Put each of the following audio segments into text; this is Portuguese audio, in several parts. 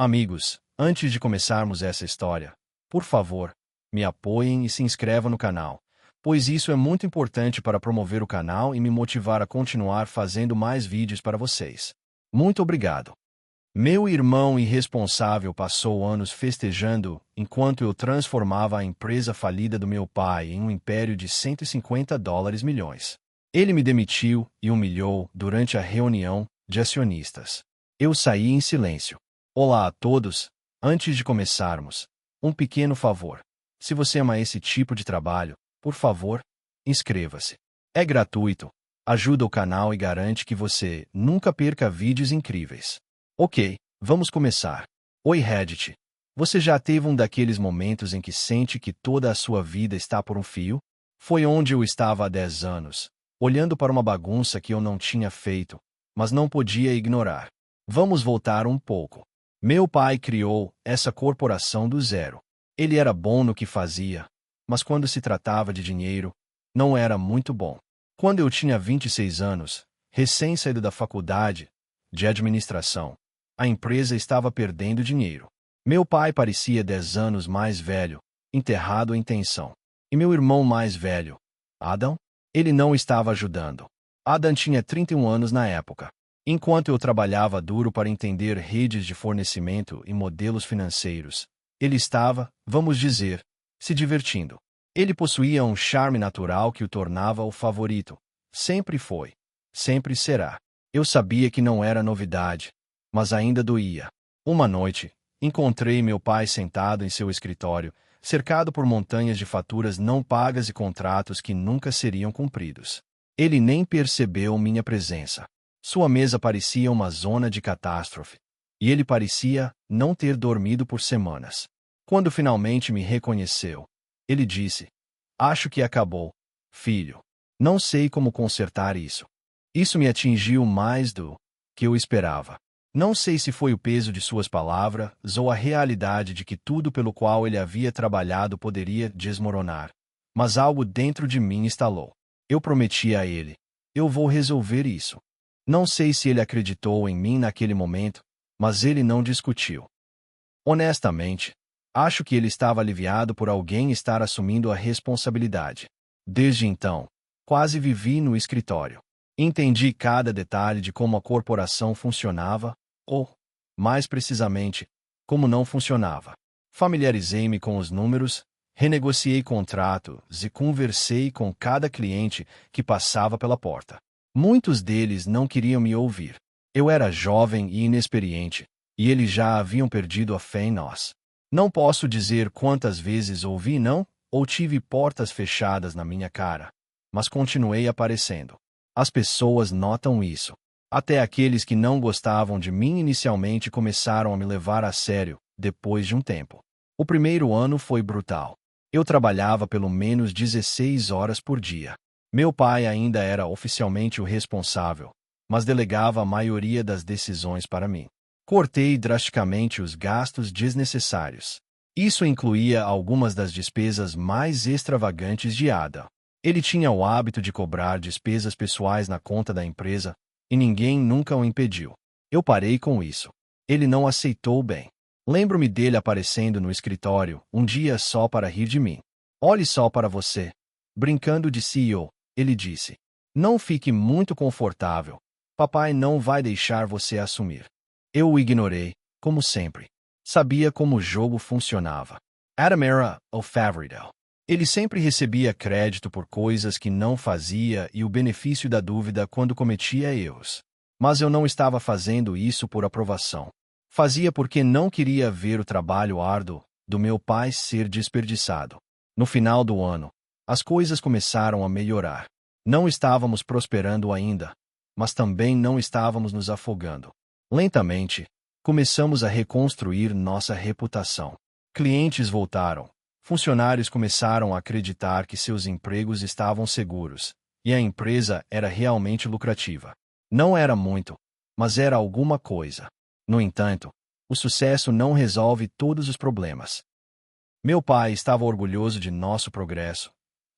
Amigos, antes de começarmos essa história, por favor, me apoiem e se inscrevam no canal, pois isso é muito importante para promover o canal e me motivar a continuar fazendo mais vídeos para vocês. Muito obrigado. Meu irmão irresponsável passou anos festejando enquanto eu transformava a empresa falida do meu pai em um império de US$ 150 milhões. Ele me demitiu e humilhou durante a reunião de acionistas. Eu saí em silêncio. Olá a todos. Antes de começarmos, um pequeno favor. Se você ama esse tipo de trabalho, por favor, inscreva-se. É gratuito, ajuda o canal e garante que você nunca perca vídeos incríveis. Ok, vamos começar. Oi Reddit. Você já teve um daqueles momentos em que sente que toda a sua vida está por um fio? Foi onde eu estava há 10 anos, olhando para uma bagunça que eu não tinha feito, mas não podia ignorar. Vamos voltar um pouco. Meu pai criou essa corporação do zero. Ele era bom no que fazia, mas quando se tratava de dinheiro, não era muito bom. Quando eu tinha 26 anos, recém-saído da faculdade de administração, a empresa estava perdendo dinheiro. Meu pai parecia 10 anos mais velho, enterrado em tensão. E meu irmão mais velho, Adam, ele não estava ajudando. Adam tinha 31 anos na época. Enquanto eu trabalhava duro para entender redes de fornecimento e modelos financeiros, ele estava, vamos dizer, se divertindo. Ele possuía um charme natural que o tornava o favorito. Sempre foi. Sempre será. Eu sabia que não era novidade, mas ainda doía. Uma noite, encontrei meu pai sentado em seu escritório, cercado por montanhas de faturas não pagas e contratos que nunca seriam cumpridos. Ele nem percebeu minha presença. Sua mesa parecia uma zona de catástrofe, e ele parecia não ter dormido por semanas. Quando finalmente me reconheceu, ele disse: "Acho que acabou, filho. Não sei como consertar isso." Isso me atingiu mais do que eu esperava. Não sei se foi o peso de suas palavras ou a realidade de que tudo pelo qual ele havia trabalhado poderia desmoronar, mas algo dentro de mim estalou. Eu prometi a ele: "Eu vou resolver isso." Não sei se ele acreditou em mim naquele momento, mas ele não discutiu. Honestamente, acho que ele estava aliviado por alguém estar assumindo a responsabilidade. Desde então, quase vivi no escritório. Entendi cada detalhe de como a corporação funcionava, ou, mais precisamente, como não funcionava. Familiarizei-me com os números, renegociei contratos e conversei com cada cliente que passava pela porta. Muitos deles não queriam me ouvir. Eu era jovem e inexperiente, e eles já haviam perdido a fé em nós. Não posso dizer quantas vezes ouvi não, ou tive portas fechadas na minha cara, mas continuei aparecendo. As pessoas notam isso. Até aqueles que não gostavam de mim inicialmente começaram a me levar a sério, depois de um tempo. O primeiro ano foi brutal. Eu trabalhava pelo menos 16 horas por dia. Meu pai ainda era oficialmente o responsável, mas delegava a maioria das decisões para mim. Cortei drasticamente os gastos desnecessários. Isso incluía algumas das despesas mais extravagantes de Adam. Ele tinha o hábito de cobrar despesas pessoais na conta da empresa, e ninguém nunca o impediu. Eu parei com isso. Ele não aceitou bem. Lembro-me dele aparecendo no escritório, um dia só para rir de mim. "Olhe só para você." Brincando de CEO, ele disse: "Não fique muito confortável. Papai não vai deixar você assumir." Eu o ignorei, como sempre. Sabia como o jogo funcionava. Adam era o favorito. Ele sempre recebia crédito por coisas que não fazia e o benefício da dúvida quando cometia erros. Mas eu não estava fazendo isso por aprovação. Fazia porque não queria ver o trabalho árduo do meu pai ser desperdiçado. No final do ano, as coisas começaram a melhorar. Não estávamos prosperando ainda, mas também não estávamos nos afogando. Lentamente, começamos a reconstruir nossa reputação. Clientes voltaram. Funcionários começaram a acreditar que seus empregos estavam seguros, e a empresa era realmente lucrativa. Não era muito, mas era alguma coisa. No entanto, o sucesso não resolve todos os problemas. Meu pai estava orgulhoso de nosso progresso,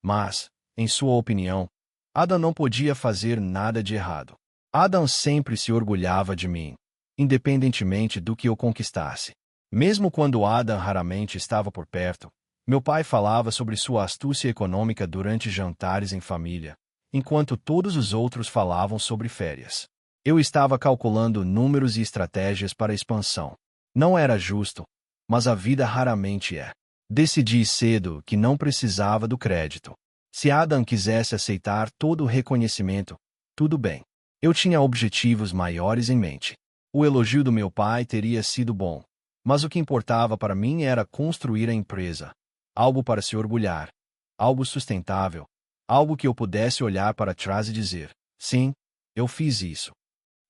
mas, em sua opinião, Adam não podia fazer nada de errado. Adam sempre se orgulhava de mim. independentemente do que eu conquistasse. Mesmo quando Adam raramente estava por perto, meu pai falava sobre sua astúcia econômica durante jantares em família, enquanto todos os outros falavam sobre férias. Eu estava calculando números e estratégias para a expansão. Não era justo, mas a vida raramente é. Decidi cedo que não precisava do crédito. Se Adam quisesse aceitar todo o reconhecimento, tudo bem. Eu tinha objetivos maiores em mente. O elogio do meu pai teria sido bom, mas o que importava para mim era construir a empresa. Algo para se orgulhar, algo sustentável, algo que eu pudesse olhar para trás e dizer: sim, eu fiz isso.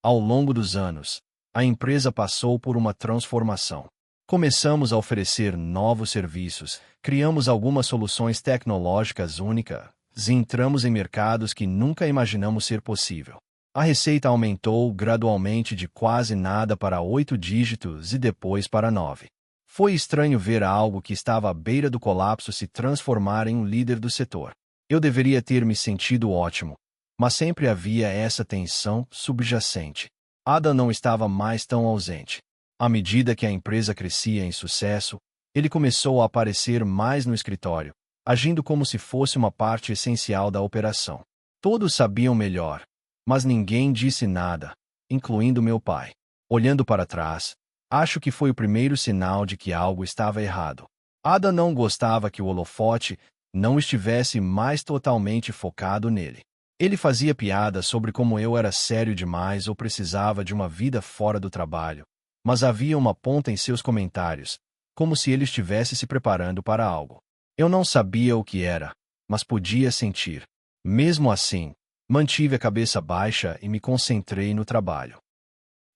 Ao longo dos anos, a empresa passou por uma transformação. Começamos a oferecer novos serviços, criamos algumas soluções tecnológicas únicas e entramos em mercados que nunca imaginamos ser possível. A receita aumentou gradualmente de quase nada para 8 dígitos e depois para 9. Foi estranho ver algo que estava à beira do colapso se transformar em um líder do setor. Eu deveria ter me sentido ótimo, mas sempre havia essa tensão subjacente. Adam não estava mais tão ausente. À medida que a empresa crescia em sucesso, ele começou a aparecer mais no escritório, agindo como se fosse uma parte essencial da operação. Todos sabiam melhor, mas ninguém disse nada, incluindo meu pai. Olhando para trás, acho que foi o primeiro sinal de que algo estava errado. Adam não gostava que o holofote não estivesse mais totalmente focado nele. Ele fazia piadas sobre como eu era sério demais ou precisava de uma vida fora do trabalho, mas havia uma ponta em seus comentários, como se ele estivesse se preparando para algo. Eu não sabia o que era, mas podia sentir. Mesmo assim, mantive a cabeça baixa e me concentrei no trabalho.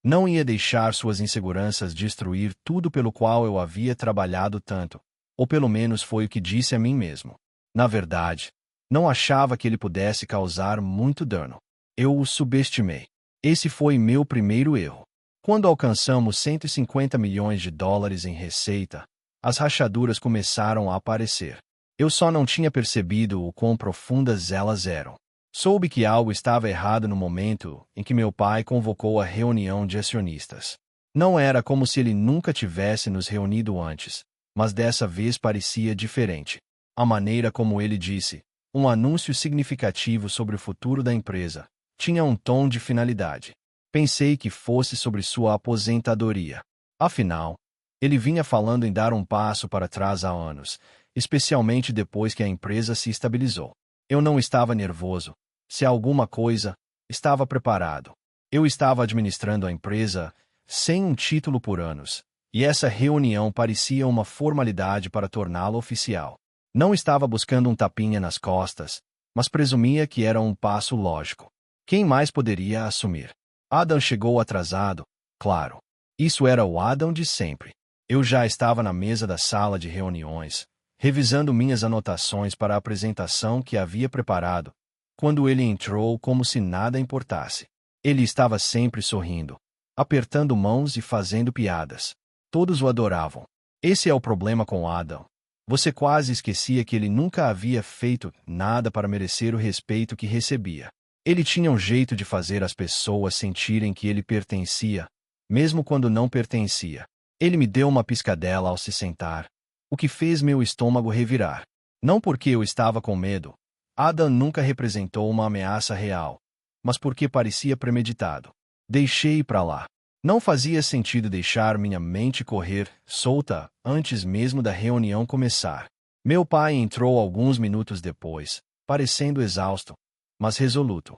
Não ia deixar suas inseguranças destruir tudo pelo qual eu havia trabalhado tanto, ou pelo menos foi o que disse a mim mesmo. Na verdade, não achava que ele pudesse causar muito dano. Eu o subestimei. Esse foi meu primeiro erro. Quando alcançamos 150 milhões de dólares em receita, as rachaduras começaram a aparecer. Eu só não tinha percebido o quão profundas elas eram. Soube que algo estava errado no momento em que meu pai convocou a reunião de acionistas. Não era como se ele nunca tivesse nos reunido antes, mas dessa vez parecia diferente. A maneira como ele disse, um anúncio significativo sobre o futuro da empresa, tinha um tom de finalidade. Pensei que fosse sobre sua aposentadoria. Afinal, ele vinha falando em dar um passo para trás há anos, especialmente depois que a empresa se estabilizou. Eu não estava nervoso. Se alguma coisa, estava preparado. Eu estava administrando a empresa sem um título por anos, e essa reunião parecia uma formalidade para torná-la oficial. Não estava buscando um tapinha nas costas, mas presumia que era um passo lógico. Quem mais poderia assumir? Adam chegou atrasado, claro. Isso era o Adam de sempre. Eu já estava na mesa da sala de reuniões, revisando minhas anotações para a apresentação que havia preparado, quando ele entrou como se nada importasse. Ele estava sempre sorrindo, apertando mãos e fazendo piadas. Todos o adoravam. Esse é o problema com Adam. Você quase esquecia que ele nunca havia feito nada para merecer o respeito que recebia. Ele tinha um jeito de fazer as pessoas sentirem que ele pertencia, mesmo quando não pertencia. Ele me deu uma piscadela ao se sentar, o que fez meu estômago revirar. Não porque eu estava com medo. Adam nunca representou uma ameaça real, mas porque parecia premeditado. Deixei para lá. Não fazia sentido deixar minha mente correr solta antes mesmo da reunião começar. Meu pai entrou alguns minutos depois, parecendo exausto, mas resoluto.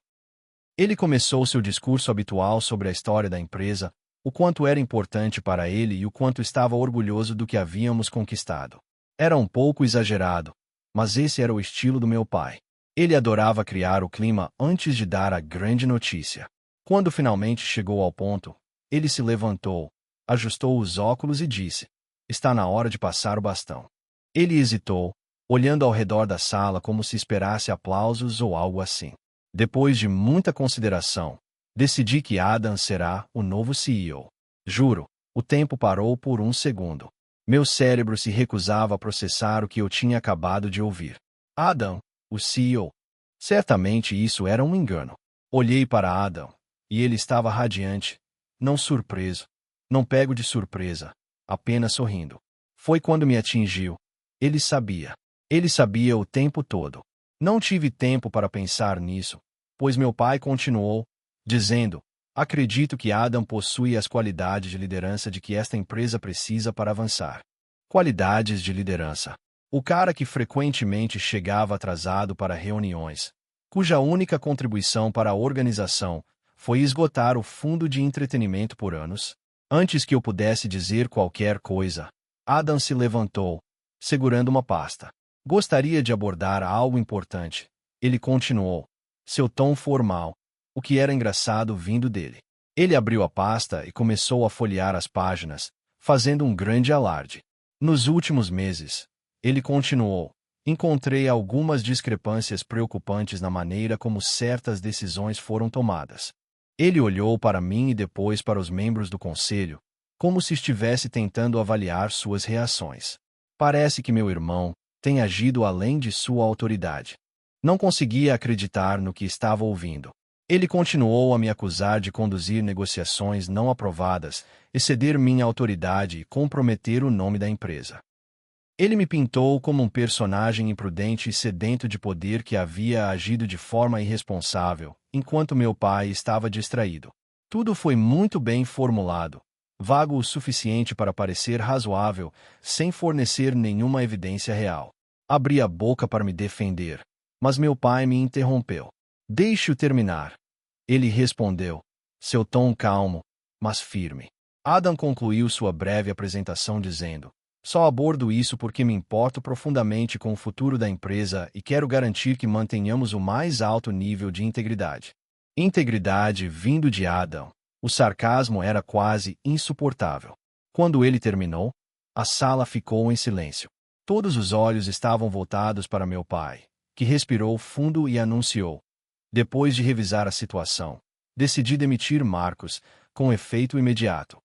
Ele começou seu discurso habitual sobre a história da empresa, o quanto era importante para ele e o quanto estava orgulhoso do que havíamos conquistado. Era um pouco exagerado, mas esse era o estilo do meu pai. Ele adorava criar o clima antes de dar a grande notícia. Quando finalmente chegou ao ponto, ele se levantou, ajustou os óculos e disse: "Está na hora de passar o bastão." Ele hesitou, olhando ao redor da sala como se esperasse aplausos ou algo assim. Depois de muita consideração, decidi que Adam será o novo CEO. Juro, o tempo parou por um segundo. Meu cérebro se recusava a processar o que eu tinha acabado de ouvir. Adam, o CEO. Certamente isso era um engano. Olhei para Adam, e ele estava radiante, não surpreso, não pego de surpresa, apenas sorrindo. Foi quando me atingiu. Ele sabia. Ele sabia o tempo todo. Não tive tempo para pensar nisso, pois meu pai continuou, dizendo: acredito que Adam possui as qualidades de liderança de que esta empresa precisa para avançar. Qualidades de liderança. O cara que frequentemente chegava atrasado para reuniões, cuja única contribuição para a organização foi esgotar o fundo de entretenimento por anos. Antes que eu pudesse dizer qualquer coisa, Adam se levantou, segurando uma pasta. Gostaria de abordar algo importante. Ele continuou, seu tom formal, o que era engraçado vindo dele. Ele abriu a pasta e começou a folhear as páginas, fazendo um grande alarde. Nos últimos meses, ele continuou, encontrei algumas discrepâncias preocupantes na maneira como certas decisões foram tomadas. Ele olhou para mim e depois para os membros do conselho, como se estivesse tentando avaliar suas reações. Parece que meu irmão tem agido além de sua autoridade. Não conseguia acreditar no que estava ouvindo. Ele continuou a me acusar de conduzir negociações não aprovadas, exceder minha autoridade e comprometer o nome da empresa. Ele me pintou como um personagem imprudente e sedento de poder que havia agido de forma irresponsável, enquanto meu pai estava distraído. Tudo foi muito bem formulado, vago o suficiente para parecer razoável, sem fornecer nenhuma evidência real. Abri a boca para me defender, mas meu pai me interrompeu. Deixe-o terminar. Ele respondeu, seu tom calmo, mas firme. Adam concluiu sua breve apresentação dizendo: só abordo isso porque me importo profundamente com o futuro da empresa e quero garantir que mantenhamos o mais alto nível de integridade. Integridade vindo de Adam. O sarcasmo era quase insuportável. Quando ele terminou, a sala ficou em silêncio. Todos os olhos estavam voltados para meu pai, que respirou fundo e anunciou: depois de revisar a situação, decidi demitir Marcos, com efeito imediato.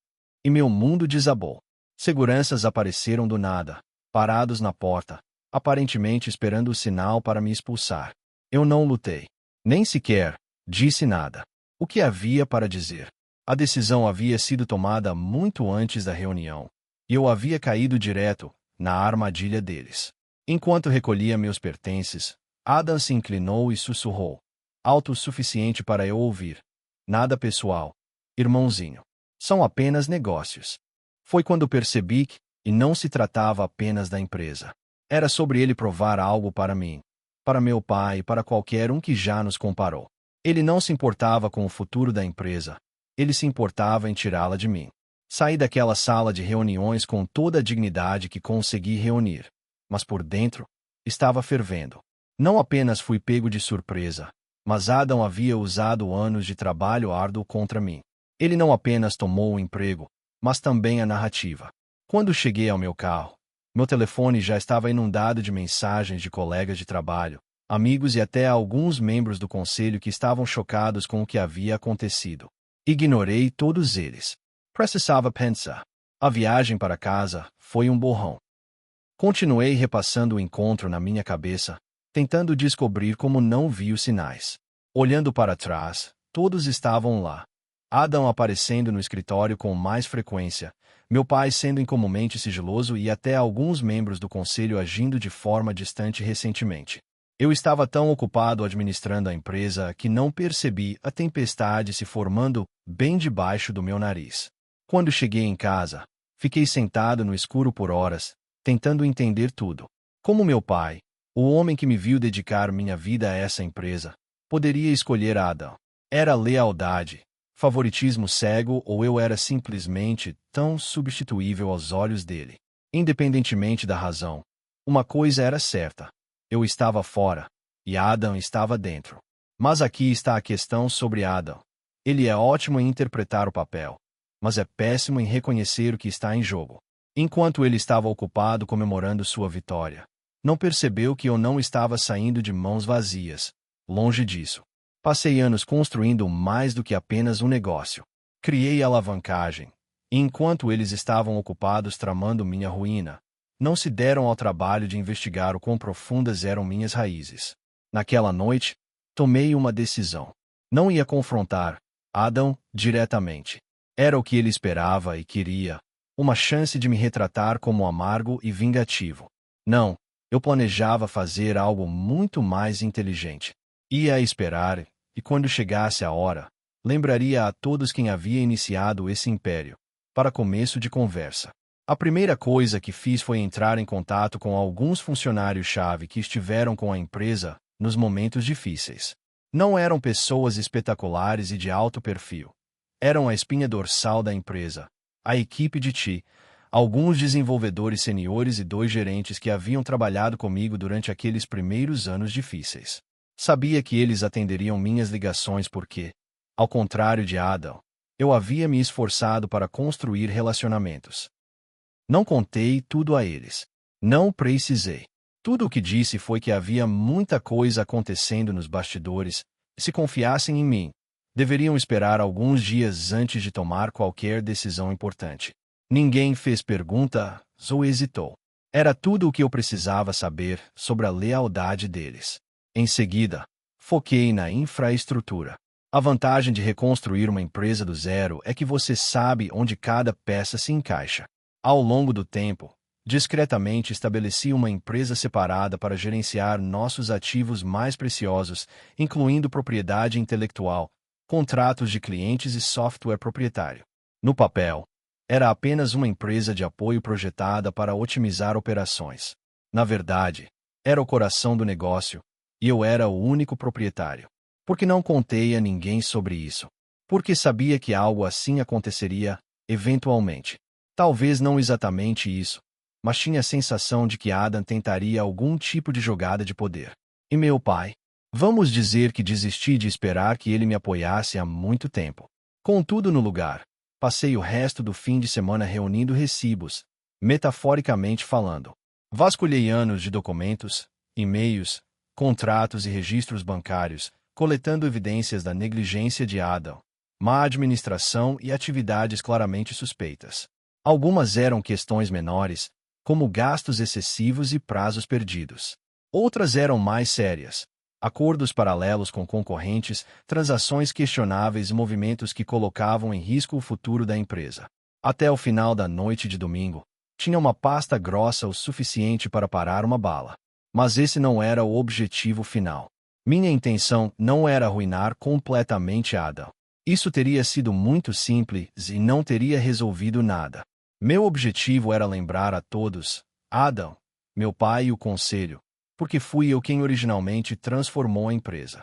E meu mundo desabou. Seguranças apareceram do nada, parados na porta, aparentemente esperando o sinal para me expulsar. Eu não lutei. Nem sequer disse nada. O que havia para dizer? A decisão havia sido tomada muito antes da reunião, e eu havia caído direto na armadilha deles. Enquanto recolhia meus pertences, Adam se inclinou e sussurrou, alto o suficiente para eu ouvir: nada pessoal, irmãozinho. São apenas negócios. Foi quando percebi que, e não se tratava apenas da empresa. Era sobre ele provar algo para mim, para meu pai e para qualquer um que já nos comparou. Ele não se importava com o futuro da empresa. Ele se importava em tirá-la de mim. Saí daquela sala de reuniões com toda a dignidade que consegui reunir. Mas por dentro, estava fervendo. Não apenas fui pego de surpresa, mas Adam havia usado anos de trabalho árduo contra mim. Ele não apenas tomou o emprego, mas também a narrativa. Quando cheguei ao meu carro, meu telefone já estava inundado de mensagens de colegas de trabalho, amigos e até alguns membros do conselho que estavam chocados com o que havia acontecido. Ignorei todos eles. Precisava pensar. A viagem para casa foi um borrão. Continuei repassando o encontro na minha cabeça, tentando descobrir como não vi os sinais. Olhando para trás, todos estavam lá. Adam aparecendo no escritório com mais frequência, meu pai sendo incomumente sigiloso e até alguns membros do conselho agindo de forma distante recentemente. Eu estava tão ocupado administrando a empresa que não percebi a tempestade se formando bem debaixo do meu nariz. Quando cheguei em casa, fiquei sentado no escuro por horas, tentando entender tudo. Como meu pai, o homem que me viu dedicar minha vida a essa empresa, poderia escolher Adam? Era lealdade, favoritismo cego ou eu era simplesmente tão substituível aos olhos dele? Independentemente da razão, uma coisa era certa. Eu estava fora, e Adam estava dentro. Mas aqui está a questão sobre Adam. Ele é ótimo em interpretar o papel, mas é péssimo em reconhecer o que está em jogo. Enquanto ele estava ocupado comemorando sua vitória, não percebeu que eu não estava saindo de mãos vazias. Longe disso. Passei anos construindo mais do que apenas um negócio. Criei alavancagem, e enquanto eles estavam ocupados tramando minha ruína, não se deram ao trabalho de investigar o quão profundas eram minhas raízes. Naquela noite, tomei uma decisão. Não ia confrontar Adam diretamente. Era o que ele esperava e queria. Uma chance de me retratar como amargo e vingativo. Não, eu planejava fazer algo muito mais inteligente. Ia esperar, e quando chegasse a hora, lembraria a todos quem havia iniciado esse império. Para começo de conversa. A primeira coisa que fiz foi entrar em contato com alguns funcionários-chave que estiveram com a empresa nos momentos difíceis. Não eram pessoas espetaculares e de alto perfil. Eram a espinha dorsal da empresa, a equipe de TI, alguns desenvolvedores seniores e 2 gerentes que haviam trabalhado comigo durante aqueles primeiros anos difíceis. Sabia que eles atenderiam minhas ligações porque, ao contrário de Adam, eu havia me esforçado para construir relacionamentos. Não contei tudo a eles. Não precisei. Tudo o que disse foi que havia muita coisa acontecendo nos bastidores. Se confiassem em mim, deveriam esperar alguns dias antes de tomar qualquer decisão importante. Ninguém fez perguntas ou hesitou. Era tudo o que eu precisava saber sobre a lealdade deles. Em seguida, foquei na infraestrutura. A vantagem de reconstruir uma empresa do zero é que você sabe onde cada peça se encaixa. Ao longo do tempo, discretamente estabeleci uma empresa separada para gerenciar nossos ativos mais preciosos, incluindo propriedade intelectual, contratos de clientes e software proprietário. No papel, era apenas uma empresa de apoio projetada para otimizar operações. Na verdade, era o coração do negócio, e eu era o único proprietário. Porque não contei a ninguém sobre isso. Porque sabia que algo assim aconteceria, eventualmente. Talvez não exatamente isso, mas tinha a sensação de que Adam tentaria algum tipo de jogada de poder. E meu pai? Vamos dizer que desisti de esperar que ele me apoiasse há muito tempo. Com tudo no lugar, passei o resto do fim de semana reunindo recibos, metaforicamente falando. Vasculhei anos de documentos, e-mails, contratos e registros bancários, coletando evidências da negligência de Adam, má administração e atividades claramente suspeitas. Algumas eram questões menores, como gastos excessivos e prazos perdidos. Outras eram mais sérias. Acordos paralelos com concorrentes, transações questionáveis e movimentos que colocavam em risco o futuro da empresa. Até o final da noite de domingo, tinha uma pasta grossa o suficiente para parar uma bala. Mas esse não era o objetivo final. Minha intenção não era arruinar completamente Adam. Isso teria sido muito simples e não teria resolvido nada. Meu objetivo era lembrar a todos, Adam, meu pai e o conselho, porque fui eu quem originalmente transformou a empresa.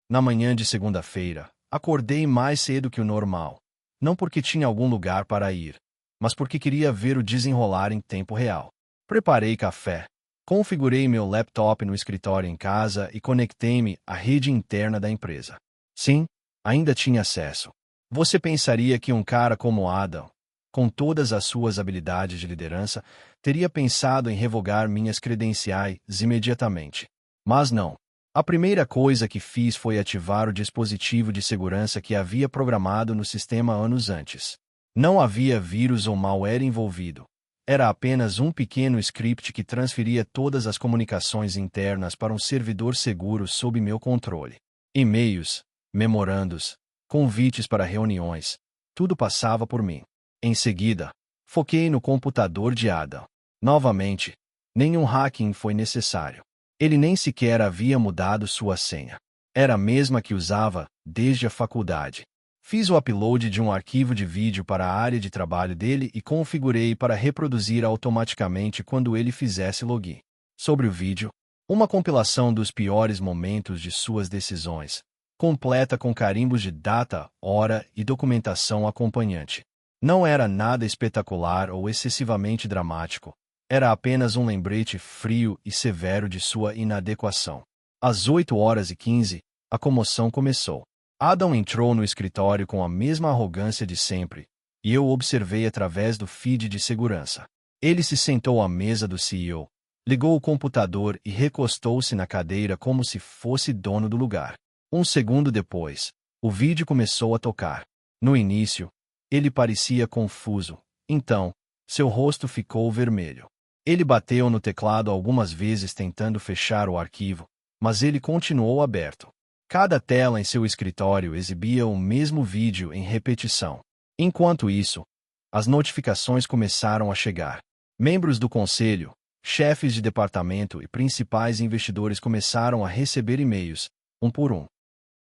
Na manhã de segunda-feira, acordei mais cedo que o normal. Não porque tinha algum lugar para ir, mas porque queria ver o desenrolar em tempo real. Preparei café, configurei meu laptop no escritório em casa e conectei-me à rede interna da empresa. Sim, ainda tinha acesso. Você pensaria que um cara como Adam, com todas as suas habilidades de liderança, teria pensado em revogar minhas credenciais imediatamente. Mas não. A primeira coisa que fiz foi ativar o dispositivo de segurança que havia programado no sistema anos antes. Não havia vírus ou malware envolvido. Era apenas um pequeno script que transferia todas as comunicações internas para um servidor seguro sob meu controle. E-mails, memorandos, convites para reuniões, tudo passava por mim. Em seguida, foquei no computador de Adam. Novamente, nenhum hacking foi necessário. Ele nem sequer havia mudado sua senha. Era a mesma que usava desde a faculdade. Fiz o upload de um arquivo de vídeo para a área de trabalho dele e configurei para reproduzir automaticamente quando ele fizesse login. Sobre o vídeo, uma compilação dos piores momentos de suas decisões, completa com carimbos de data, hora e documentação acompanhante. Não era nada espetacular ou excessivamente dramático. Era apenas um lembrete frio e severo de sua inadequação. Às 8h15, a comoção começou. Adam entrou no escritório com a mesma arrogância de sempre, e eu o observei através do feed de segurança. Ele se sentou à mesa do CEO, ligou o computador e recostou-se na cadeira como se fosse dono do lugar. Um segundo depois, o vídeo começou a tocar. No início, ele parecia confuso. Então, seu rosto ficou vermelho. Ele bateu no teclado algumas vezes tentando fechar o arquivo, mas ele continuou aberto. Cada tela em seu escritório exibia o mesmo vídeo em repetição. Enquanto isso, as notificações começaram a chegar. Membros do conselho, chefes de departamento e principais investidores começaram a receber e-mails, um por um.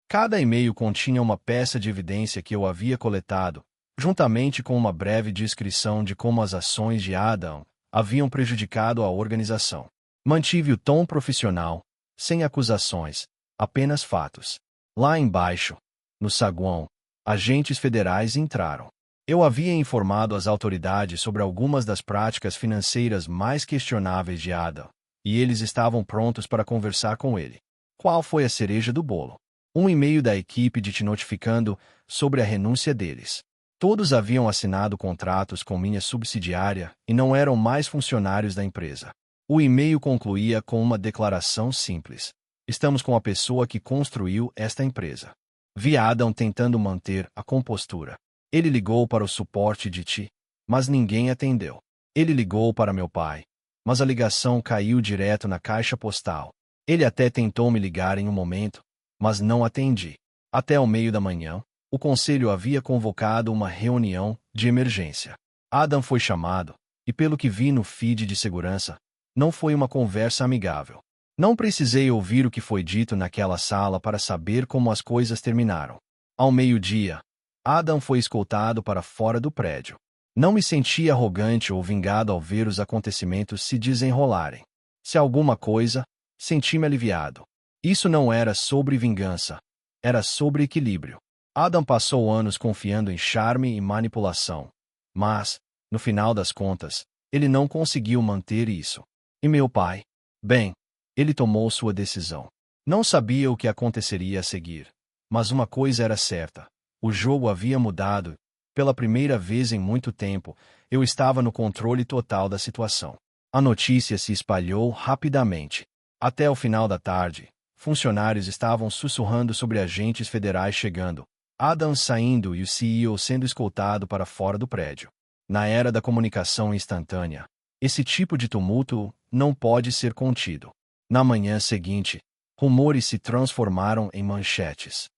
Cada e-mail continha uma peça de evidência que eu havia coletado, juntamente com uma breve descrição de como as ações de Adam haviam prejudicado a organização. Mantive o tom profissional, sem acusações, apenas fatos. Lá embaixo, no saguão, agentes federais entraram. Eu havia informado as autoridades sobre algumas das práticas financeiras mais questionáveis de Adam, e eles estavam prontos para conversar com ele. Qual foi a cereja do bolo? Um e-mail da equipe de te notificando sobre a renúncia deles. Todos haviam assinado contratos com minha subsidiária e não eram mais funcionários da empresa. O e-mail concluía com uma declaração simples. Estamos com a pessoa que construiu esta empresa. Vi Adam tentando manter a compostura. Ele ligou para o suporte de TI, mas ninguém atendeu. Ele ligou para meu pai, mas a ligação caiu direto na caixa postal. Ele até tentou me ligar em um momento, mas não atendi. Até o meio da manhã, o conselho havia convocado uma reunião de emergência. Adam foi chamado, e pelo que vi no feed de segurança, não foi uma conversa amigável. Não precisei ouvir o que foi dito naquela sala para saber como as coisas terminaram. Ao meio-dia, Adam foi escoltado para fora do prédio. Não me senti arrogante ou vingado ao ver os acontecimentos se desenrolarem. Se alguma coisa, senti-me aliviado. Isso não era sobre vingança, era sobre equilíbrio. Adam passou anos confiando em charme e manipulação. Mas, no final das contas, ele não conseguiu manter isso. E meu pai? Bem, ele tomou sua decisão. Não sabia o que aconteceria a seguir. Mas uma coisa era certa. O jogo havia mudado. Pela primeira vez em muito tempo, eu estava no controle total da situação. A notícia se espalhou rapidamente. Até o final da tarde, funcionários estavam sussurrando sobre agentes federais chegando, Adam saindo e o CEO sendo escoltado para fora do prédio. Na era da comunicação instantânea, esse tipo de tumulto não pode ser contido. Na manhã seguinte, rumores se transformaram em manchetes.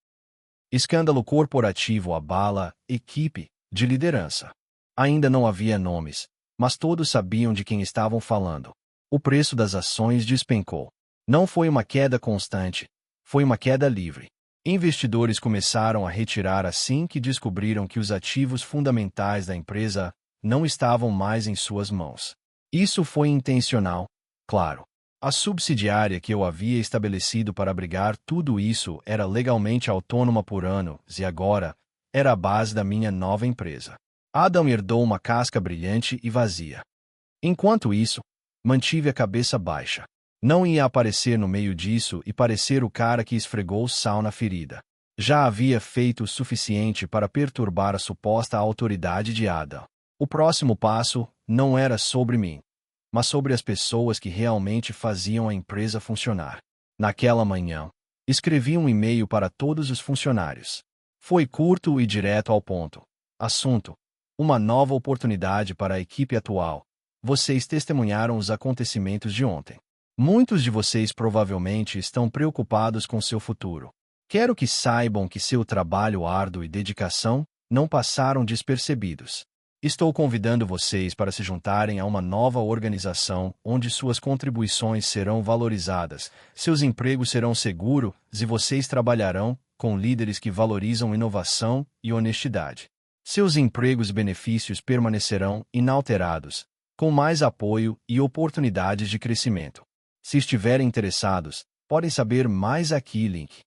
Escândalo corporativo abala equipe de liderança. Ainda não havia nomes, mas todos sabiam de quem estavam falando. O preço das ações despencou. Não foi uma queda constante, foi uma queda livre. Investidores começaram a retirar assim que descobriram que os ativos fundamentais da empresa não estavam mais em suas mãos. Isso foi intencional, claro. A subsidiária que eu havia estabelecido para abrigar tudo isso era legalmente autônoma por anos e agora era a base da minha nova empresa. Adam herdou uma casca brilhante e vazia. Enquanto isso, mantive a cabeça baixa. Não ia aparecer no meio disso e parecer o cara que esfregou sal na ferida. Já havia feito o suficiente para perturbar a suposta autoridade de Adam. O próximo passo não era sobre mim, mas sobre as pessoas que realmente faziam a empresa funcionar. Naquela manhã, escrevi um e-mail para todos os funcionários. Foi curto e direto ao ponto. Assunto: uma nova oportunidade para a equipe atual. Vocês testemunharam os acontecimentos de ontem. Muitos de vocês provavelmente estão preocupados com seu futuro. Quero que saibam que seu trabalho árduo e dedicação não passaram despercebidos. Estou convidando vocês para se juntarem a uma nova organização onde suas contribuições serão valorizadas, seus empregos serão seguros e vocês trabalharão com líderes que valorizam inovação e honestidade. Seus empregos e benefícios permanecerão inalterados, com mais apoio e oportunidades de crescimento. Se estiverem interessados, podem saber mais aqui, link.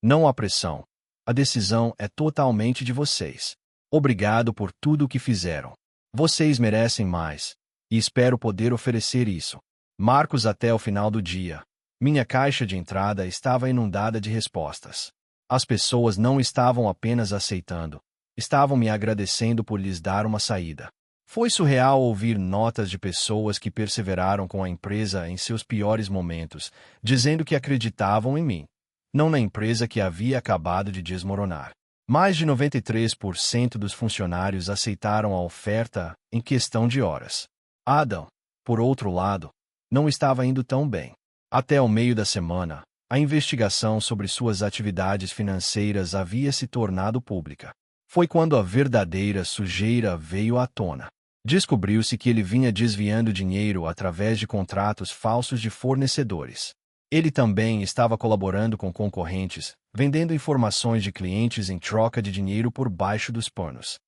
Não há pressão. A decisão é totalmente de vocês. Obrigado por tudo o que fizeram. Vocês merecem mais, e espero poder oferecer isso. Marcos até o final do dia. Minha caixa de entrada estava inundada de respostas. As pessoas não estavam apenas aceitando, estavam me agradecendo por lhes dar uma saída. Foi surreal ouvir notas de pessoas que perseveraram com a empresa em seus piores momentos, dizendo que acreditavam em mim, não na empresa que havia acabado de desmoronar. Mais de 93% dos funcionários aceitaram a oferta em questão de horas. Adam, por outro lado, não estava indo tão bem. Até o meio da semana, a investigação sobre suas atividades financeiras havia se tornado pública. Foi quando a verdadeira sujeira veio à tona. Descobriu-se que ele vinha desviando dinheiro através de contratos falsos de fornecedores. Ele também estava colaborando com concorrentes, vendendo informações de clientes em troca de dinheiro por baixo dos panos.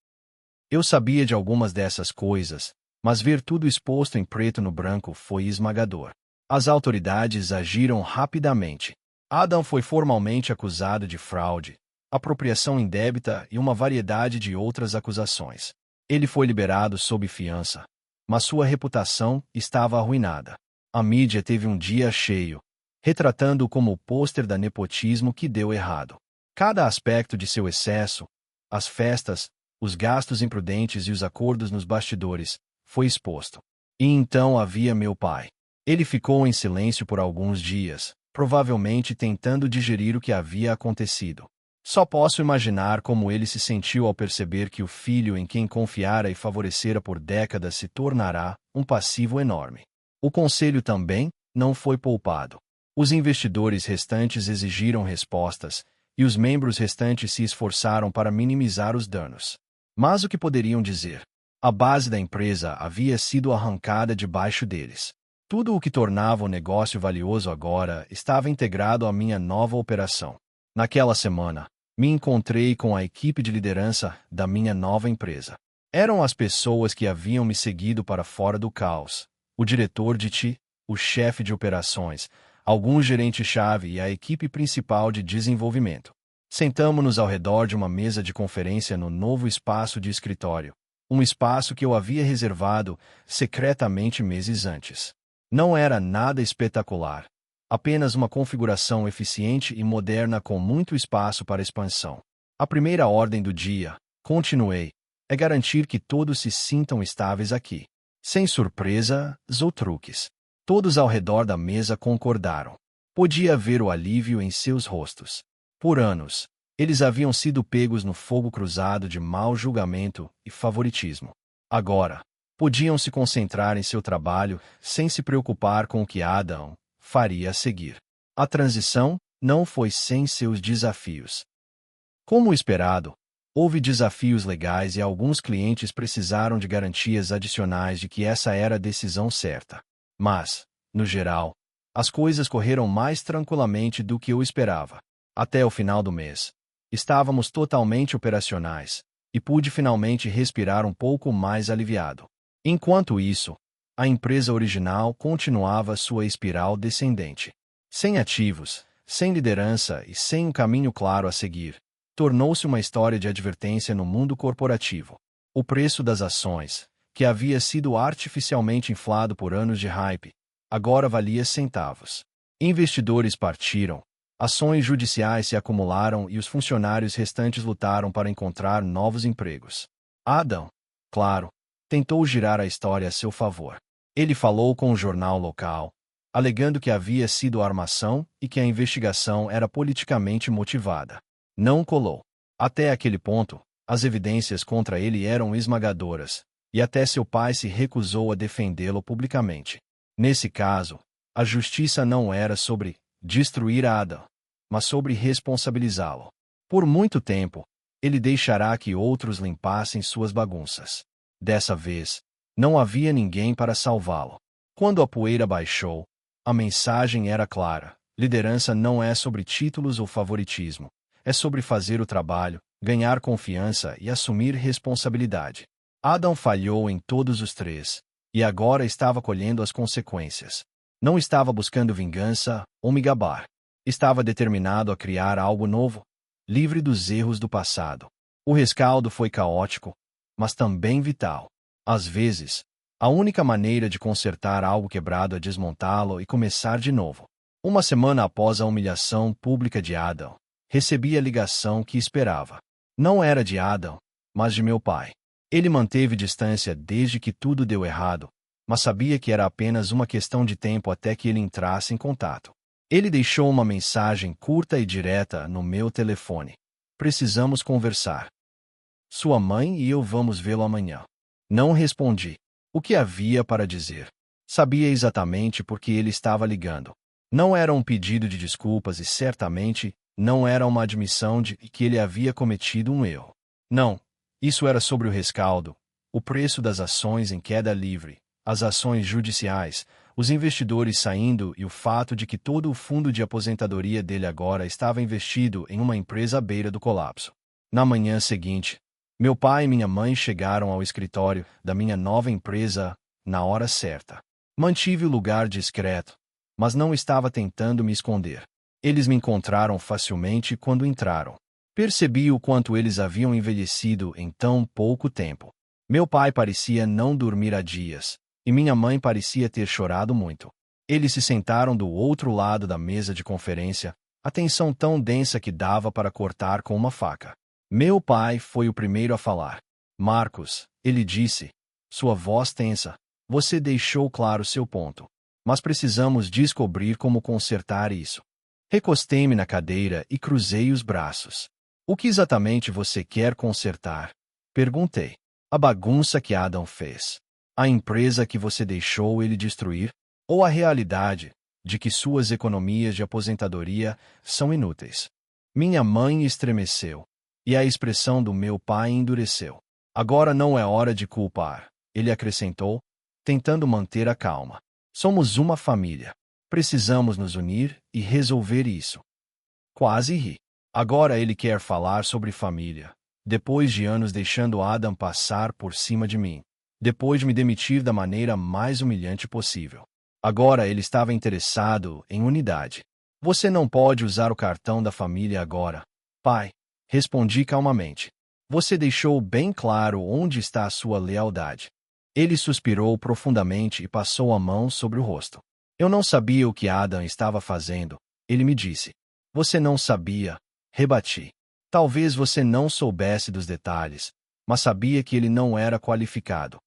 Eu sabia de algumas dessas coisas, mas ver tudo exposto em preto no branco foi esmagador. As autoridades agiram rapidamente. Adam foi formalmente acusado de fraude, apropriação indébita e uma variedade de outras acusações. Ele foi liberado sob fiança, mas sua reputação estava arruinada. A mídia teve um dia cheio, retratando-o como o pôster da nepotismo que deu errado. Cada aspecto de seu excesso, as festas, os gastos imprudentes e os acordos nos bastidores, foi exposto. E então havia meu pai. Ele ficou em silêncio por alguns dias, provavelmente tentando digerir o que havia acontecido. Só posso imaginar como ele se sentiu ao perceber que o filho em quem confiara e favorecera por décadas se tornará um passivo enorme. O conselho também não foi poupado. Os investidores restantes exigiram respostas, e os membros restantes se esforçaram para minimizar os danos. Mas o que poderiam dizer? A base da empresa havia sido arrancada debaixo deles. Tudo o que tornava o negócio valioso agora estava integrado à minha nova operação. Naquela semana, me encontrei com a equipe de liderança da minha nova empresa. Eram as pessoas que haviam me seguido para fora do caos: o diretor de TI, o chefe de operações, alguns gerentes-chave e a equipe principal de desenvolvimento. Sentamo-nos ao redor de uma mesa de conferência no novo espaço de escritório, um espaço que eu havia reservado secretamente meses antes. Não era nada espetacular, apenas uma configuração eficiente e moderna com muito espaço para expansão. A primeira ordem do dia, continuei, é garantir que todos se sintam estáveis aqui. Sem surpresas ou truques. Todos ao redor da mesa concordaram. Podia ver o alívio em seus rostos. Por anos, eles haviam sido pegos no fogo cruzado de mau julgamento e favoritismo. Agora, podiam se concentrar em seu trabalho sem se preocupar com o que Adam faria a seguir. A transição não foi sem seus desafios. Como esperado, houve desafios legais e alguns clientes precisaram de garantias adicionais de que essa era a decisão certa. Mas, no geral, as coisas correram mais tranquilamente do que eu esperava. Até o final do mês, estávamos totalmente operacionais, e pude finalmente respirar um pouco mais aliviado. Enquanto isso, a empresa original continuava sua espiral descendente. Sem ativos, sem liderança e sem um caminho claro a seguir, tornou-se uma história de advertência no mundo corporativo. O preço das ações, que havia sido artificialmente inflado por anos de hype, agora valia centavos. Investidores partiram, ações judiciais se acumularam e os funcionários restantes lutaram para encontrar novos empregos. Adam, claro, tentou girar a história a seu favor. Ele falou com o jornal local, alegando que havia sido armação e que a investigação era politicamente motivada. Não colou. Até aquele ponto, as evidências contra ele eram esmagadoras, e até seu pai se recusou a defendê-lo publicamente. Nesse caso, a justiça não era sobre destruir Adam, mas sobre responsabilizá-lo. Por muito tempo, ele deixará que outros limpassem suas bagunças. Dessa vez, não havia ninguém para salvá-lo. Quando a poeira baixou, a mensagem era clara: liderança não é sobre títulos ou favoritismo, é sobre fazer o trabalho, ganhar confiança e assumir responsabilidade. Adam falhou em todos os três, e agora estava colhendo as consequências. Não estava buscando vingança ou me gabar. Estava determinado a criar algo novo, livre dos erros do passado. O rescaldo foi caótico, mas também vital. Às vezes, a única maneira de consertar algo quebrado é desmontá-lo e começar de novo. Uma semana após a humilhação pública de Adam, recebi a ligação que esperava. Não era de Adam, mas de meu pai. Ele manteve distância desde que tudo deu errado, mas sabia que era apenas uma questão de tempo até que ele entrasse em contato. Ele deixou uma mensagem curta e direta no meu telefone. Precisamos conversar. Sua mãe e eu vamos vê-lo amanhã. Não respondi. O que havia para dizer? Sabia exatamente por que ele estava ligando. Não era um pedido de desculpas e certamente não era uma admissão de que ele havia cometido um erro. Não, isso era sobre o rescaldo, o preço das ações em queda livre, as ações judiciais, os investidores saindo e o fato de que todo o fundo de aposentadoria dele agora estava investido em uma empresa à beira do colapso. Na manhã seguinte, meu pai e minha mãe chegaram ao escritório da minha nova empresa na hora certa. Mantive o lugar discreto, mas não estava tentando me esconder. Eles me encontraram facilmente quando entraram. Percebi o quanto eles haviam envelhecido em tão pouco tempo. Meu pai parecia não dormir há dias, e minha mãe parecia ter chorado muito. Eles se sentaram do outro lado da mesa de conferência, a tensão tão densa que dava para cortar com uma faca. Meu pai foi o primeiro a falar. Marcos, ele disse, sua voz tensa, você deixou claro seu ponto. Mas precisamos descobrir como consertar isso. Recostei-me na cadeira e cruzei os braços. O que exatamente você quer consertar? Perguntei. A bagunça que Adam fez. A empresa que você deixou ele destruir? Ou a realidade de que suas economias de aposentadoria são inúteis? Minha mãe estremeceu, e a expressão do meu pai endureceu. Agora não é hora de culpar, ele acrescentou, tentando manter a calma. Somos uma família. Precisamos nos unir e resolver isso. Quase ri. Agora ele quer falar sobre família. Depois de anos deixando Adam passar por cima de mim. Depois de me demitir da maneira mais humilhante possível. Agora ele estava interessado em unidade. Você não pode usar o cartão da família agora. Pai, respondi calmamente. Você deixou bem claro onde está a sua lealdade. Ele suspirou profundamente e passou a mão sobre o rosto. Eu não sabia o que Adam estava fazendo, ele me disse. Você não sabia, rebati. Talvez você não soubesse dos detalhes, mas sabia que ele não era qualificado.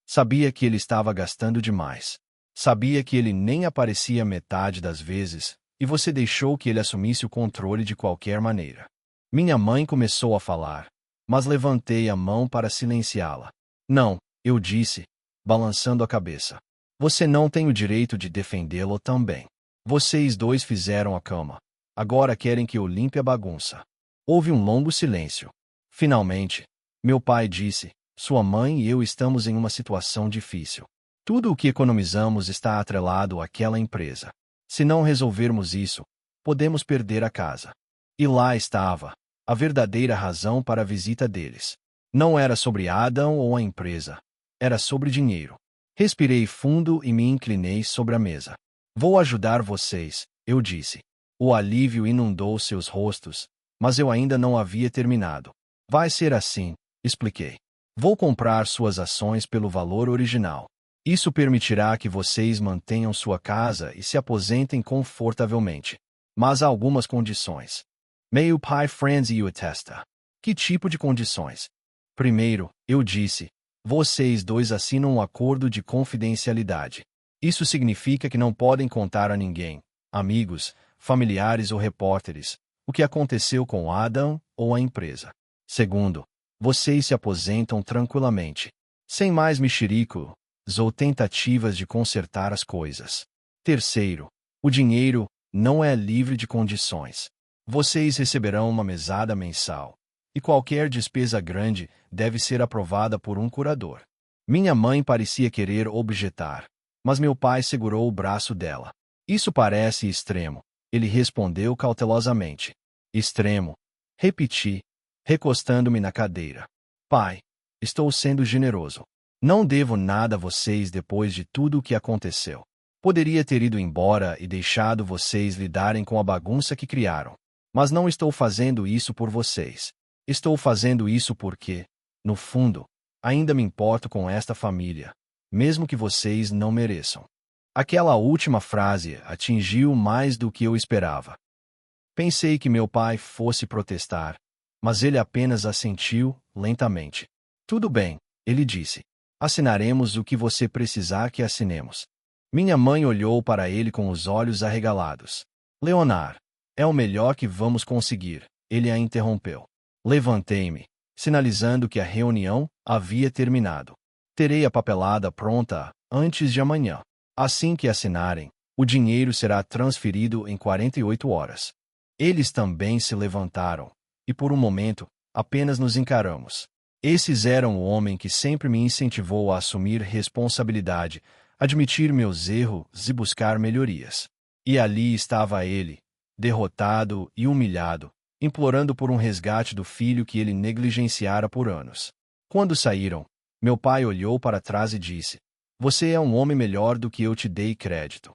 Sabia que ele estava gastando demais. Sabia que ele nem aparecia metade das vezes, e você deixou que ele assumisse o controle de qualquer maneira. Minha mãe começou a falar, mas levantei a mão para silenciá-la. Não, eu disse, balançando a cabeça. Você não tem o direito de defendê-lo também. Vocês dois fizeram a cama. Agora querem que eu limpe a bagunça. Houve um longo silêncio. Finalmente, meu pai disse, sua mãe e eu estamos em uma situação difícil. Tudo o que economizamos está atrelado àquela empresa. Se não resolvermos isso, podemos perder a casa. E lá estava, a verdadeira razão para a visita deles. Não era sobre Adam ou a empresa. Era sobre dinheiro. Respirei fundo e me inclinei sobre a mesa. Vou ajudar vocês, eu disse. O alívio inundou seus rostos, mas eu ainda não havia terminado. Vai ser assim, expliquei. Vou comprar suas ações pelo valor original. Isso permitirá que vocês mantenham sua casa e se aposentem confortavelmente. Mas há algumas condições. Meu pai Franz e o atesta. Que tipo de condições? Primeiro, eu disse, vocês dois assinam um acordo de confidencialidade. Isso significa que não podem contar a ninguém, amigos, familiares ou repórteres, o que aconteceu com Adam ou a empresa. Segundo, vocês se aposentam tranquilamente, sem mais mexericos ou tentativas de consertar as coisas. Terceiro, o dinheiro não é livre de condições. Vocês receberão uma mesada mensal, e qualquer despesa grande deve ser aprovada por um curador. Minha mãe parecia querer objetar, mas meu pai segurou o braço dela. Isso parece extremo, ele respondeu cautelosamente. Extremo, repeti, recostando-me na cadeira. Pai, estou sendo generoso. Não devo nada a vocês depois de tudo o que aconteceu. Poderia ter ido embora e deixado vocês lidarem com a bagunça que criaram. Mas não estou fazendo isso por vocês. Estou fazendo isso porque, no fundo, ainda me importo com esta família, mesmo que vocês não mereçam. Aquela última frase atingiu mais do que eu esperava. Pensei que meu pai fosse protestar, mas ele apenas assentiu, lentamente. Tudo bem, ele disse. Assinaremos o que você precisar que assinemos. Minha mãe olhou para ele com os olhos arregalados. Leonard, é o melhor que vamos conseguir, ele a interrompeu. Levantei-me, sinalizando que a reunião havia terminado. Terei a papelada pronta antes de amanhã. Assim que assinarem, o dinheiro será transferido em 48 horas. Eles também se levantaram, e por um momento, Apenas nos encaramos. Esses eram o homem que sempre me incentivou a assumir responsabilidade, admitir meus erros e buscar melhorias. E ali estava ele, derrotado e humilhado, implorando por um resgate do filho que ele negligenciara por anos. Quando saíram, meu pai olhou para trás e disse: "Você é um homem melhor do que eu te dei crédito."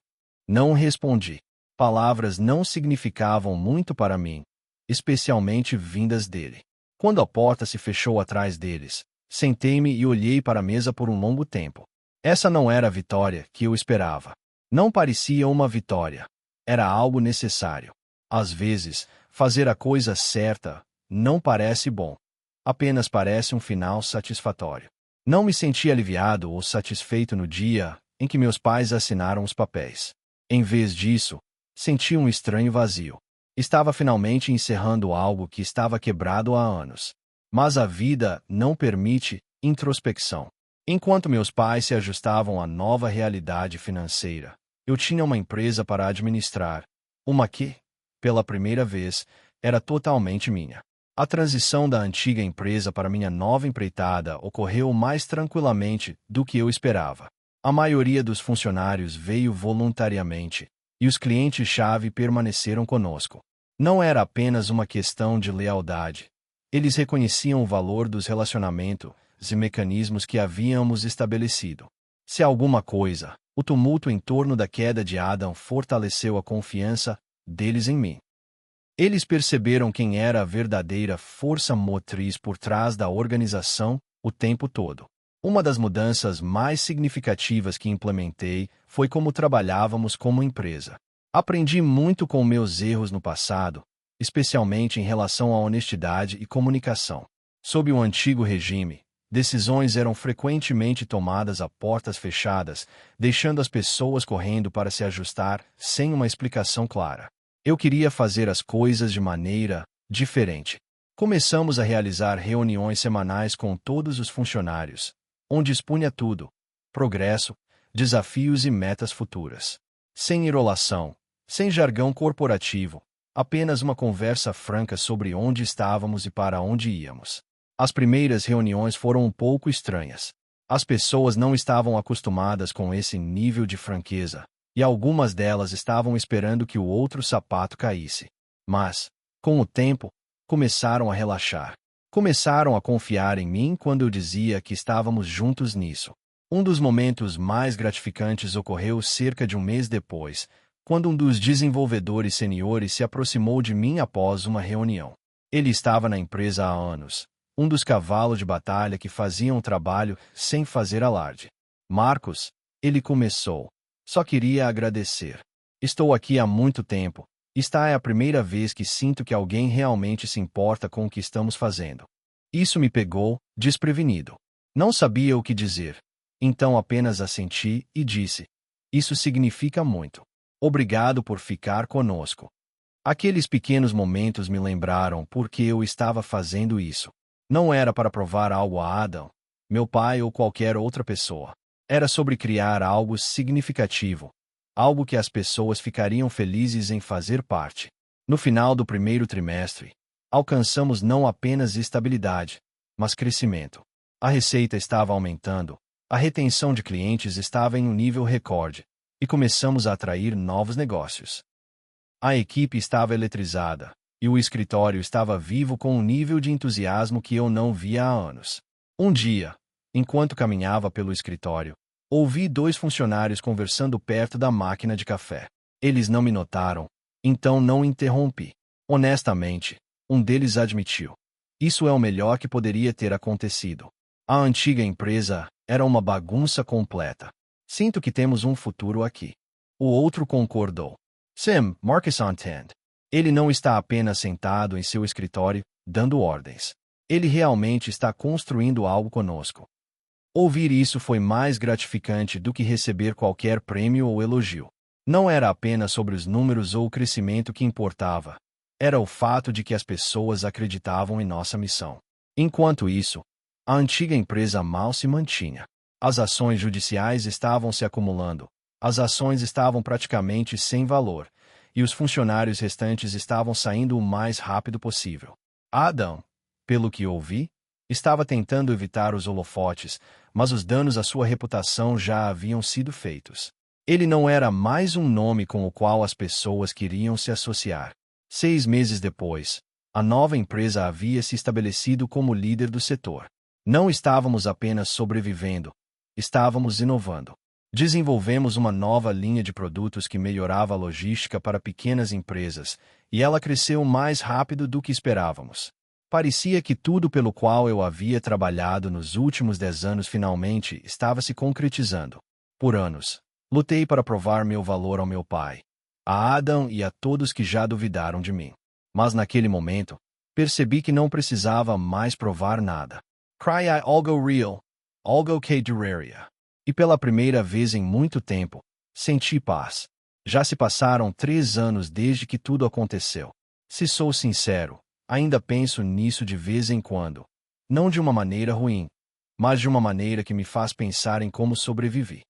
Não respondi. Palavras não significavam muito para mim, especialmente vindas dele. Quando a porta se fechou atrás deles, sentei-me e olhei para a mesa por um longo tempo. Essa não era a vitória que eu esperava. Não parecia uma vitória. Era algo necessário. Às vezes, fazer a coisa certa não parece bom. Apenas parece um final satisfatório. Não me senti aliviado ou satisfeito no dia em que meus pais assinaram os papéis. Em vez disso, senti um estranho vazio. Estava finalmente encerrando algo que estava quebrado há anos. Mas a vida não permite introspecção. Enquanto meus pais se ajustavam à nova realidade financeira, eu tinha uma empresa para administrar. Uma que, pela primeira vez, era totalmente minha. A transição da antiga empresa para minha nova empreitada ocorreu mais tranquilamente do que eu esperava. A maioria dos funcionários veio voluntariamente, e os clientes-chave permaneceram conosco. Não era apenas uma questão de lealdade. Eles reconheciam o valor dos relacionamentos e mecanismos que havíamos estabelecido. Se alguma coisa, o tumulto em torno da queda de Adam fortaleceu a confiança deles em mim. Eles perceberam quem era a verdadeira força motriz por trás da organização o tempo todo. Uma das mudanças mais significativas que implementei foi como trabalhávamos como empresa. Aprendi muito com meus erros no passado, especialmente em relação à honestidade e comunicação. Sob o antigo regime, decisões eram frequentemente tomadas a portas fechadas, deixando as pessoas correndo para se ajustar sem uma explicação clara. Eu queria fazer as coisas de maneira diferente. Começamos a realizar reuniões semanais com todos os funcionários, onde expunha tudo: progresso, desafios e metas futuras. Sem enrolação, sem jargão corporativo, apenas uma conversa franca sobre onde estávamos e para onde íamos. As primeiras reuniões foram um pouco estranhas. As pessoas não estavam acostumadas com esse nível de franqueza, e algumas delas estavam esperando que o outro sapato caísse. Mas, com o tempo, começaram a relaxar. Começaram a confiar em mim quando eu dizia que estávamos juntos nisso. Um dos momentos mais gratificantes ocorreu cerca de um mês depois, quando um dos desenvolvedores seniores se aproximou de mim após uma reunião. Ele estava na empresa há anos, um dos cavalos de batalha que faziam o trabalho sem fazer alarde. "Marcos", ele começou, "só queria agradecer. Estou aqui há muito tempo. Esta é a primeira vez que sinto que alguém realmente se importa com o que estamos fazendo." Isso me pegou desprevenido. Não sabia o que dizer. Então apenas assenti e disse: "Isso significa muito. Obrigado por ficar conosco." Aqueles pequenos momentos me lembraram por que eu estava fazendo isso. Não era para provar algo a Adam, meu pai ou qualquer outra pessoa. Era sobre criar algo significativo, algo que as pessoas ficariam felizes em fazer parte. No final do primeiro trimestre, alcançamos não apenas estabilidade, mas crescimento. A receita estava aumentando, a retenção de clientes estava em um nível recorde, e começamos a atrair novos negócios. A equipe estava eletrizada, e o escritório estava vivo com um nível de entusiasmo que eu não via há anos. Um dia, enquanto caminhava pelo escritório, ouvi dois funcionários conversando perto da máquina de café. Eles não me notaram, então não interrompi. Honestamente, um deles admitiu: "Isso é o melhor que poderia ter acontecido. A antiga empresa era uma bagunça completa. Sinto que temos um futuro aqui." O outro concordou: "Sim, Marcus entende. Ele não está apenas sentado em seu escritório, dando ordens. Ele realmente está construindo algo conosco." Ouvir isso foi mais gratificante do que receber qualquer prêmio ou elogio. Não era apenas sobre os números ou o crescimento que importava. Era o fato de que as pessoas acreditavam em nossa missão. Enquanto isso, a antiga empresa mal se mantinha. As ações judiciais estavam se acumulando, as ações estavam praticamente sem valor, e os funcionários restantes estavam saindo o mais rápido possível. Adam, Pelo que ouvi, estava tentando evitar os holofotes, mas os danos à sua reputação já haviam sido feitos. Ele não era mais um nome com o qual as pessoas queriam se associar. 6 meses depois, a nova empresa havia se estabelecido como líder do setor. Não estávamos apenas sobrevivendo, estávamos inovando. Desenvolvemos uma nova linha de produtos que melhorava a logística para pequenas empresas, e ela cresceu mais rápido do que esperávamos. Parecia que tudo pelo qual eu havia trabalhado nos últimos 10 anos finalmente estava se concretizando. Por anos, lutei para provar meu valor ao meu pai, a Adam e a todos que já duvidaram de mim. Mas naquele momento, percebi que não precisava mais provar nada. Cry I algo real, algo que duraria. E pela primeira vez em muito tempo, senti paz. Já se passaram 3 anos desde que tudo aconteceu. Se sou sincero, ainda penso nisso de vez em quando. Não de uma maneira ruim, mas de uma maneira que me faz pensar em como sobrevivi.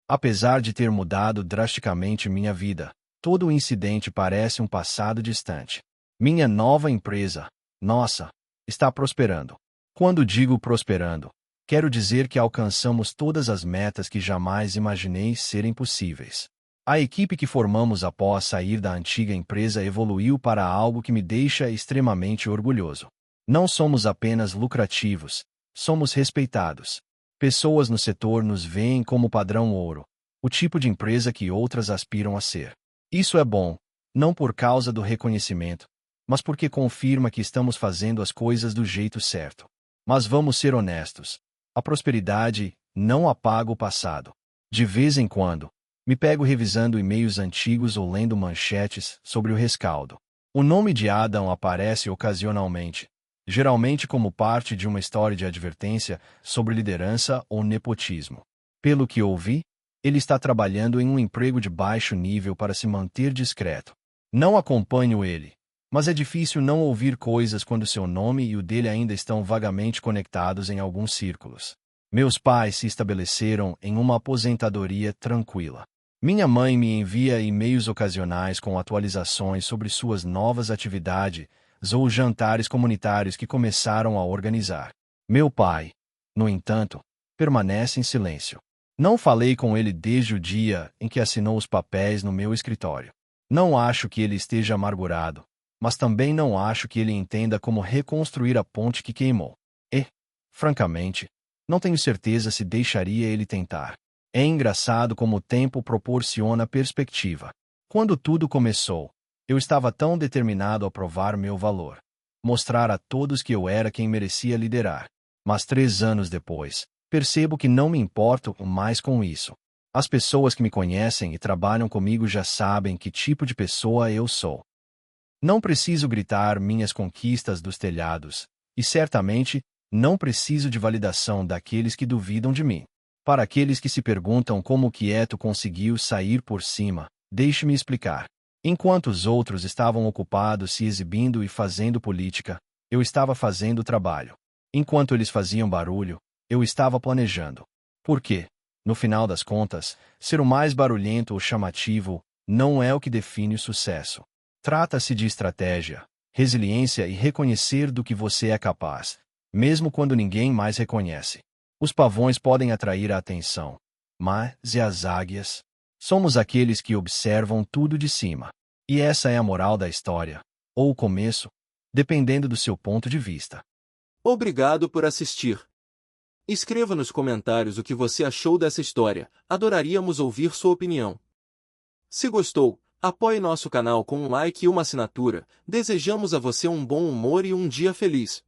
Apesar de ter mudado drasticamente minha vida, todo o incidente parece um passado distante. Minha nova empresa, nossa, está prosperando. Quando digo prosperando, quero dizer que alcançamos todas as metas que jamais imaginei serem possíveis. A equipe que formamos após sair da antiga empresa evoluiu para algo que me deixa extremamente orgulhoso. Não somos apenas lucrativos, somos respeitados. Pessoas no setor nos veem como padrão ouro, o tipo de empresa que outras aspiram a ser. Isso é bom, não por causa do reconhecimento, mas porque confirma que estamos fazendo as coisas do jeito certo. Mas vamos ser honestos. A prosperidade não apaga o passado. De vez em quando, me pego revisando e-mails antigos ou lendo manchetes sobre o rescaldo. O nome de Adam aparece ocasionalmente, geralmente como parte de uma história de advertência sobre liderança ou nepotismo. Pelo que ouvi, ele está trabalhando em um emprego de baixo nível para se manter discreto. Não acompanho ele, mas é difícil não ouvir coisas quando seu nome e o dele ainda estão vagamente conectados em alguns círculos. Meus pais se estabeleceram em uma aposentadoria tranquila. Minha mãe me envia e-mails ocasionais com atualizações sobre suas novas atividades ou jantares comunitários que começaram a organizar. Meu pai, no entanto, permanece em silêncio. Não falei com ele desde o dia em que assinou os papéis no meu escritório. Não acho que ele esteja amargurado, mas também não acho que ele entenda como reconstruir a ponte que queimou. E, francamente, não tenho certeza se deixaria ele tentar. É engraçado como o tempo proporciona perspectiva. Quando tudo começou, eu estava tão determinado a provar meu valor, mostrar a todos que eu era quem merecia liderar. Mas 3 anos depois, percebo que não me importo mais com isso. As pessoas que me conhecem e trabalham comigo já sabem que tipo de pessoa eu sou. Não preciso gritar minhas conquistas dos telhados, e certamente não preciso de validação daqueles que duvidam de mim. Para aqueles que se perguntam como o quieto conseguiu sair por cima, deixe-me explicar. Enquanto os outros estavam ocupados se exibindo e fazendo política, eu estava fazendo trabalho. Enquanto eles faziam barulho, eu estava planejando. Por quê? No final das contas, ser o mais barulhento ou chamativo não é o que define o sucesso. Trata-se de estratégia, resiliência e reconhecer do que você é capaz, mesmo quando ninguém mais reconhece. Os pavões podem atrair a atenção, mas e as águias? Somos aqueles que observam tudo de cima. E essa é a moral da história, ou o começo, dependendo do seu ponto de vista. Obrigado por assistir. Escreva nos comentários o que você achou dessa história, adoraríamos ouvir sua opinião. Se gostou, apoie nosso canal com um like e uma assinatura, desejamos a você um bom humor e um dia feliz.